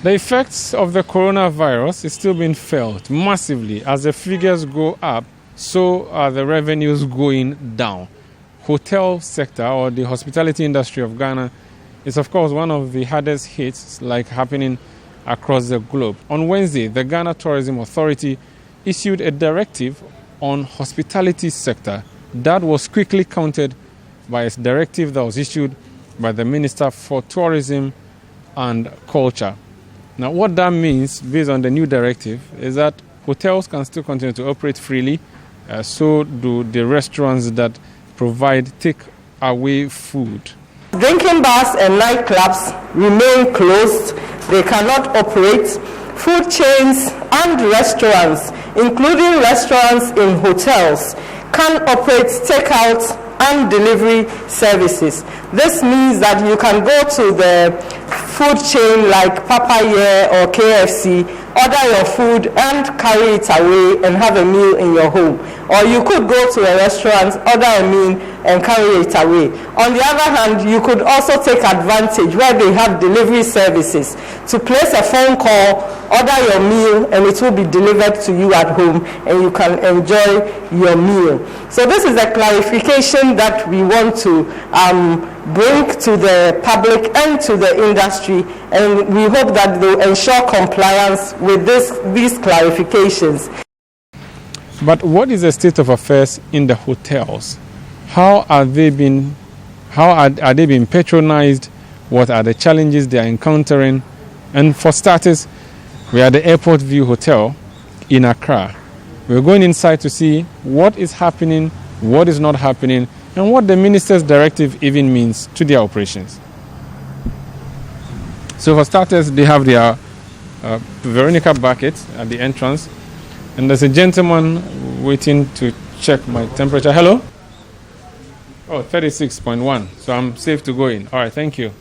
The effects of the coronavirus is still being felt massively. As the figures go up, so are the revenues going down. Hotel sector, or the hospitality industry of Ghana, is of course one of the hardest hits, like happening across the globe. On Wednesday, the Ghana Tourism Authority issued a directive on hospitality sector that was quickly countered by a directive that was issued by the Minister for Tourism and Culture. Now, what that means, based on the new directive, is that hotels can still continue to operate freely, so do the restaurants that provide take-away food. Drinking bars and nightclubs remain closed. They cannot operate. Food chains and restaurants, including restaurants in hotels, can operate takeout and delivery services. This means that you can go to the food chain like Papaya or KFC, order your food and carry it away and have a meal in your home. Or you could go to a restaurant, order a meal and carry it away. On the other hand, you could also take advantage where they have delivery services to place a phone call, order your meal, and it will be delivered to you at home and you can enjoy your meal. So this is a clarification that we want to bring to the public and to the industry, and we hope that they will ensure compliance with these clarifications. But what is the state of affairs in the hotels? How are they being patronized? What are the challenges they are encountering? And for starters, we are at the Airport View Hotel in Accra. We're going inside to see what is happening, what is not happening, and what the minister's directive even means to their operations. So for starters, they have their Veronica bucket at the entrance, and there's a gentleman waiting to check my temperature. Hello? Oh, 36.1. So I'm safe to go in. All right, thank you.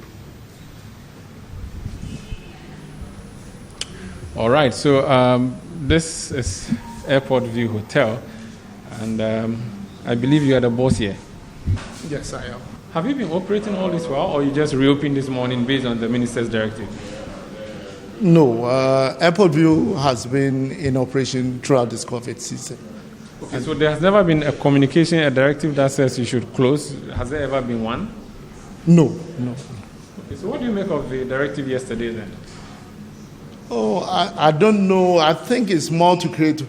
All right, so this is Airport View Hotel, and I believe you are the boss here. Yes, I am. Have you been operating all this while, or you just reopened this morning based on the minister's directive? No, Airport View has been in operation throughout this COVID season. Okay, so there has never been a communication, a directive that says you should close. Has there ever been one? No. Okay, so what do you make of the directive yesterday then? Oh, I don't know. I think it's more to create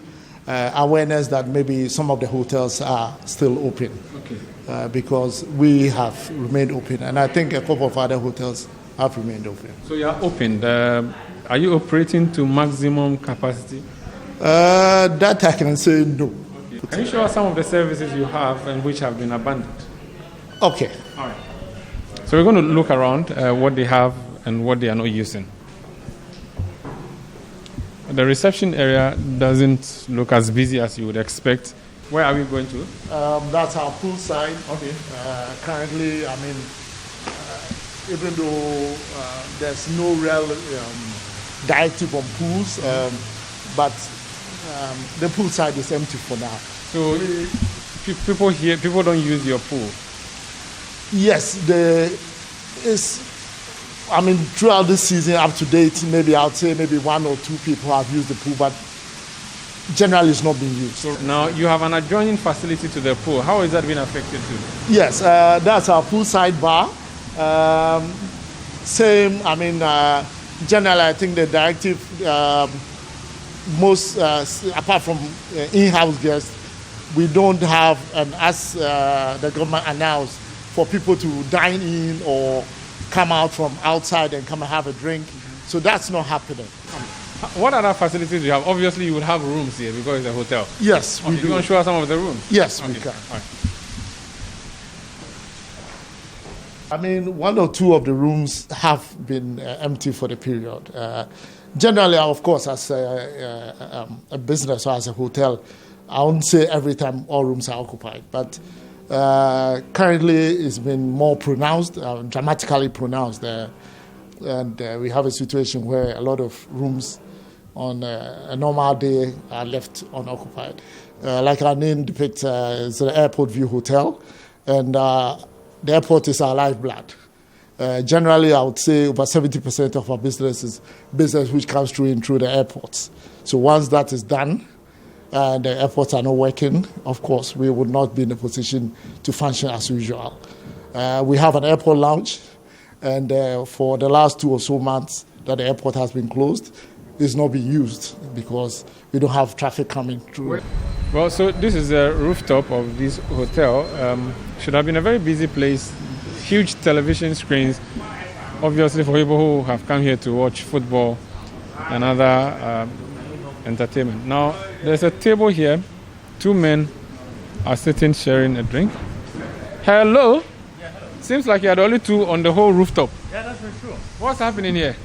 awareness that maybe some of the hotels are still open. Okay. Because we have remained open, and I think a couple of other hotels have remained open. So you are open. Are you operating to maximum capacity? That I can say no. Okay. Can you show us some of the services you have and which have been abandoned? Okay. All right. So we're going to look around what they have and what they are not using. The reception area doesn't look as busy as you would expect. Where are we going to? That's our pool side. Okay. Currently, I mean, even though there's no real directive on pools, but the pool side is empty for now. So people don't use your pool? Yes, I mean, throughout this season, up to date, maybe I'd say maybe one or two people have used the pool, but generally it's not being used. So now you have an adjoining facility to the pool. How is that being affected too? Yes, that's our poolside bar. Same, I mean, generally I think the directive, most, apart from in-house guests, we don't have, as the government announced, for people to dine in or come out from outside and come and have a drink. So that's not happening. What other facilities do you have? Obviously, you would have rooms here because it's a hotel. Yes, we do. You want to show us some of the rooms? Yes, okay. we can. All right. I mean, one or two of the rooms have been empty for the period. Generally, of course, as a business or as a hotel, I wouldn't say every time all rooms are occupied, but currently it's been more pronounced, dramatically pronounced. And we have a situation where a lot of rooms on a normal day are left unoccupied. Like our name depicts, it's the Airport View Hotel, and the airport is our lifeblood. Generally, I would say over 70% of our business is business which comes through the airports. So once that is done, and the airports are not working, of course, we would not be in a position to function as usual. We have an airport lounge, and for the last 2 or so months that the airport has been closed, it's not being used because we don't have traffic coming through. Well, so this is the rooftop of this hotel. Should have been a very busy place. Huge television screens, obviously for people who have come here to watch football and other entertainment. Now, there's a table here. 2 men are sitting sharing a drink. Hello? Yeah, hello. Seems like you're the only 2 on the whole rooftop. Yeah, that's very true. What's happening here?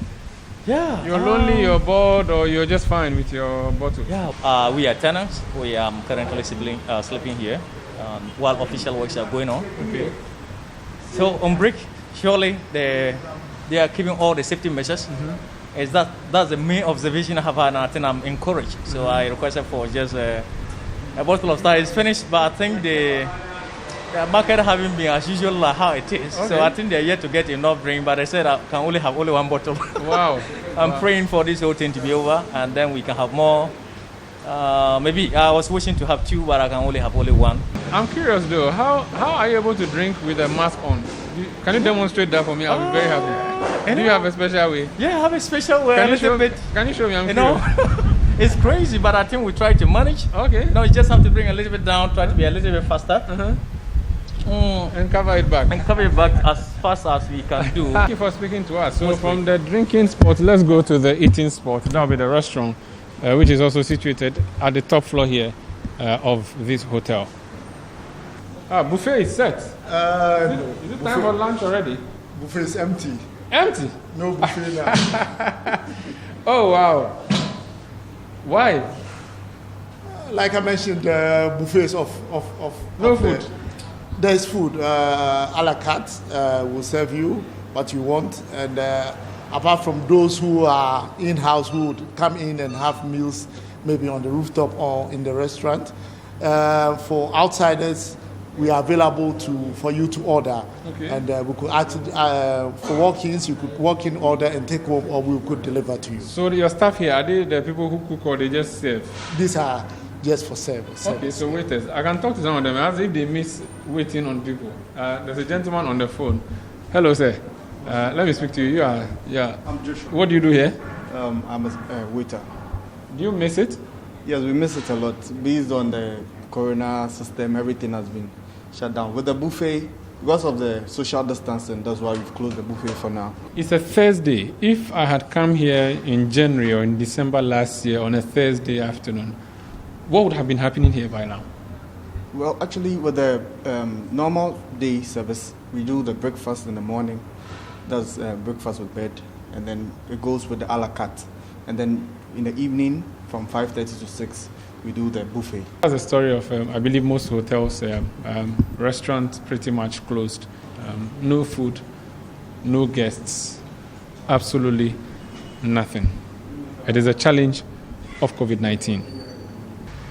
Yeah. You're lonely, you're bored, or you're just fine with your bottle? Yeah. We are tenants. We are currently sleeping here while official works are going on. Okay. So on break, surely they are keeping all the safety measures. Mm-hmm. That's the main observation I have had, and I think I'm encouraged. So I requested for just a bottle of Star. It's finished, but I think the market haven't been as usual like how it is. Okay. So I think they're yet to get enough drink, but they said I can only have 1 bottle. Wow. I'm praying for this whole thing to be over, and then we can have more. Maybe I was wishing to have 2, but I can only have only 1. I'm curious though, how are you able to drink with a mask on? Can you demonstrate that for me? I'll be very happy. Do you have a special way? Yeah, I have a special way. Can Can you show me? I'm you curious. know, it's crazy, but I think we try to manage. Okay. No, you just have to bring a little bit down, try to be a little bit faster. And cover it back. And cover it back as fast as we can do. Thank you for speaking to us. So from the drinking spot, let's go to the eating spot. That'll be the restaurant, which is also situated at the top floor here of this hotel. Buffet is set. No. Is it time for lunch already? Buffet is empty. Empty? No buffet now. Oh, wow. Why? Like I mentioned, buffets of No food. There's food, a la carte. Will serve you what you want, and apart from those who are in-house, who would come in and have meals, maybe on the rooftop or in the restaurant. For outsiders, we are available for you to order, Okay. and we could actually for walk-ins, you could walk in, order, and take home, or we could deliver to you. So your staff here, are they the people who cook or they just serve? These are just for service. Okay, so waiters. I can talk to some of them as if they miss waiting on people. There's a gentleman on the phone. Hello, sir. Let me speak to you. Yeah. I'm Joshua. What do you do here? I'm a waiter. Do you miss it? Yes, we miss it a lot. Based on the corona system, everything has been shut down. With the buffet, because of the social distancing, that's why we've closed the buffet for now. It's a Thursday. If I had come here in January or in December last year on a Thursday afternoon, what would have been happening here by now? Well, actually, with the normal day service, we do the breakfast in the morning. That's breakfast with bed, and then it goes with the a la carte. And then in the evening, from 5:30 to 6, we do the buffet. That's the story of, I believe, most hotels. Restaurants pretty much closed. No food, no guests, absolutely nothing. It is a challenge of COVID-19.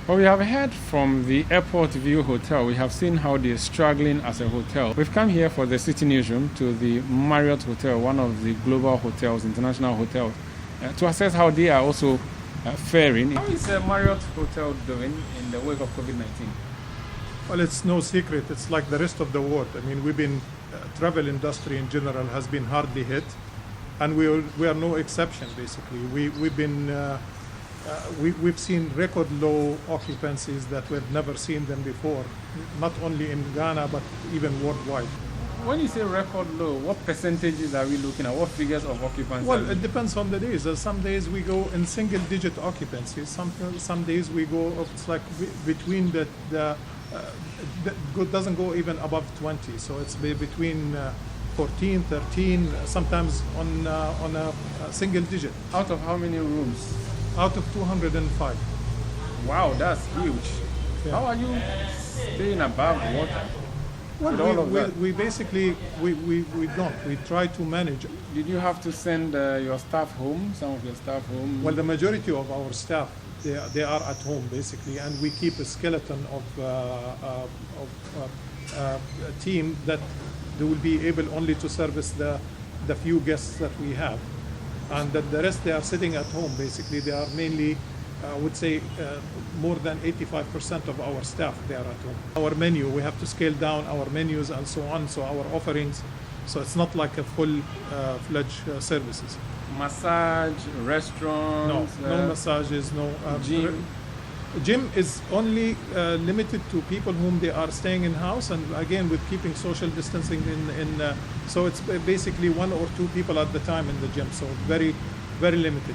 Well, we have heard from the Airport View Hotel. We have seen how they are struggling as a hotel. We've come here for the Citi newsroom to the Marriott Hotel, one of the global hotels, international hotels, to assess how they are also faring. How is Marriott Hotel doing in the wake of COVID-19? Well, it's no secret. It's like the rest of the world. I mean, travel industry in general has been hardly hit, and we are no exception. Basically, we've seen record low occupancies that we've never seen them before, not only in Ghana but even worldwide. When you say record low, what percentages are we looking at? What figures of occupancy? Well, it depends on the days. Some days we go in single-digit occupancies. Some days we go. It's like between doesn't go even above 20. So it's between 14, 13, sometimes on a single digit. Out of how many rooms? Out of 205. Wow, that's huge. Yeah. How are you staying above water? Well, we basically don't. We try to manage. Did you have to send your staff home? Some of your staff home? Well, the majority of our staff they are at home basically, and we keep a skeleton of team that they will be able only to service the few guests that we have, and that the rest they are sitting at home. Basically, they are mainly, I would say, more than 85% of our staff they are at home. Our menu, we have to scale down our menus and so on. So our offerings, so it's not like a full-fledged services. Massage, restaurants? No massages, no. Gym is only limited to people whom they are staying in house, and again with keeping social distancing so it's basically 1 or 2 people at the time in the gym, so very, very limited.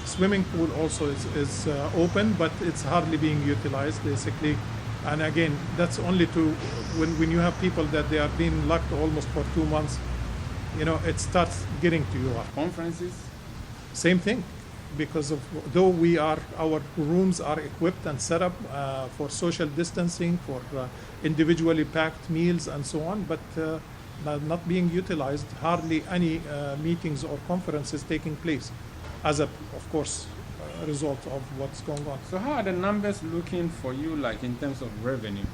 Swimming pool also is open, but it's hardly being utilized basically. And again, that's only to when you have people that they are being locked almost for 2 months, it starts getting to you. Conferences? Same thing, because though our rooms are equipped and set up for social distancing, for individually packed meals and so on, but not being utilized, hardly any meetings or conferences taking place as of course, result of what's going on. So how are the numbers looking for you, like in terms of revenue?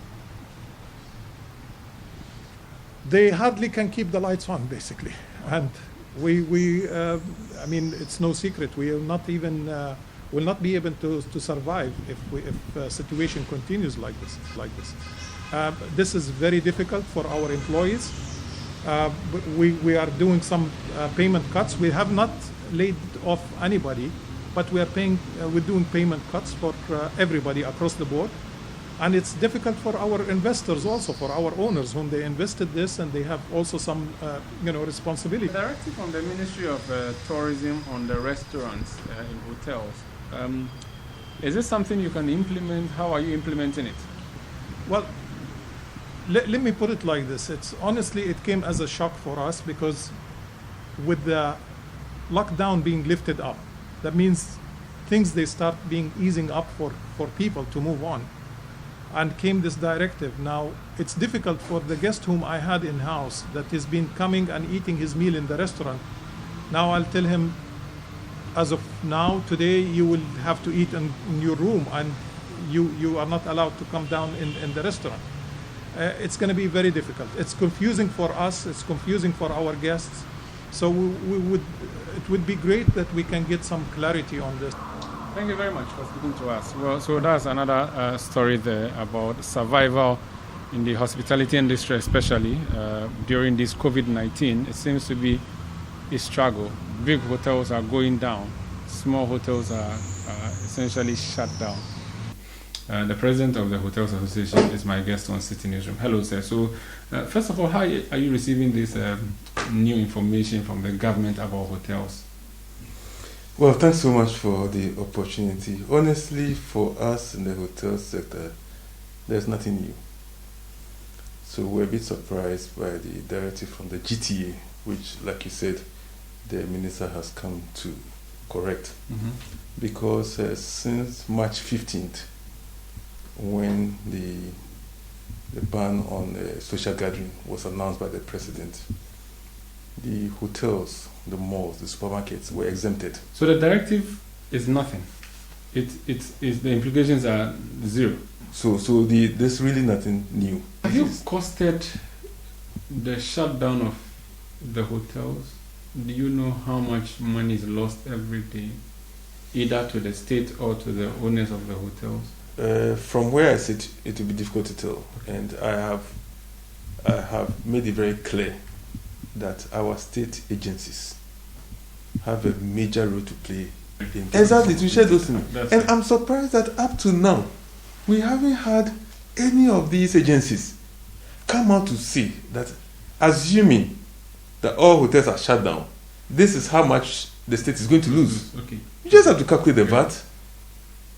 They hardly can keep the lights on, basically, and I mean, it's no secret. We will not even will not be able to survive if situation continues like this. This is very difficult for our employees. We are doing some payment cuts. We have not laid off anybody, but we're doing payment cuts for everybody across the board. And it's difficult for our investors also, for our owners whom they invested this, and they have also some responsibility. The directive from the Ministry of Tourism on the restaurants in hotels, is this something you can implement? How are you implementing it? Well, let me put it like this. Honestly, it came as a shock for us, because with the lockdown being lifted up, that means things they start being easing up for people to move on. And came this directive. Now, it's difficult for the guest whom I had in-house that has been coming and eating his meal in the restaurant. Now I'll tell him, as of now, today, you will have to eat in your room, and you are not allowed to come down in the restaurant. It's going to be very difficult. It's confusing for us. It's confusing for our guests. So it would be great that we can get some clarity on this. Thank you very much for speaking to us. Well, so that's another story there about survival in the hospitality industry, especially during this COVID-19. It seems to be a struggle. Big hotels are going down. Small hotels are essentially shut down. The president of the Hotels Association is my guest on Citi Newsroom. Hello, sir. So, first of all, how are you receiving this new information from the government about hotels? Well, thanks so much for the opportunity. Honestly, for us in the hotel sector, there's nothing new. So we're a bit surprised by the directive from the GTA, which, like you said, the minister has come to correct. Mm-hmm. Because since March 15th, when the ban on social gathering was announced by the president, the hotels, the malls, the supermarkets were exempted. So the directive is nothing. The implications are zero. So there's really nothing new. Have you costed the shutdown of the hotels? Do you know how much money is lost every day, either to the state or to the owners of the hotels? From where I sit, it will be difficult to tell, and I have made it very clear that our state agencies have a major role to play. Exactly, to share those things. And I'm surprised that up to now, we haven't had any of these agencies come out to say that, assuming that all hotels are shut down, this is how much the state is going to lose. Okay. You just have to calculate the VAT.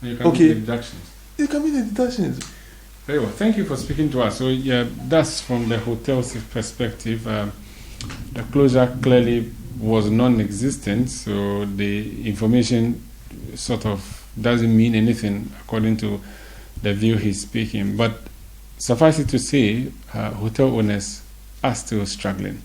And you can make the deductions. You can make the deductions. Very well. Thank you for speaking to us. So, yeah, that's from the hotel's perspective. The closure clearly was non-existent, so the information sort of doesn't mean anything according to the view he's speaking. But suffice it to say, hotel owners are still struggling.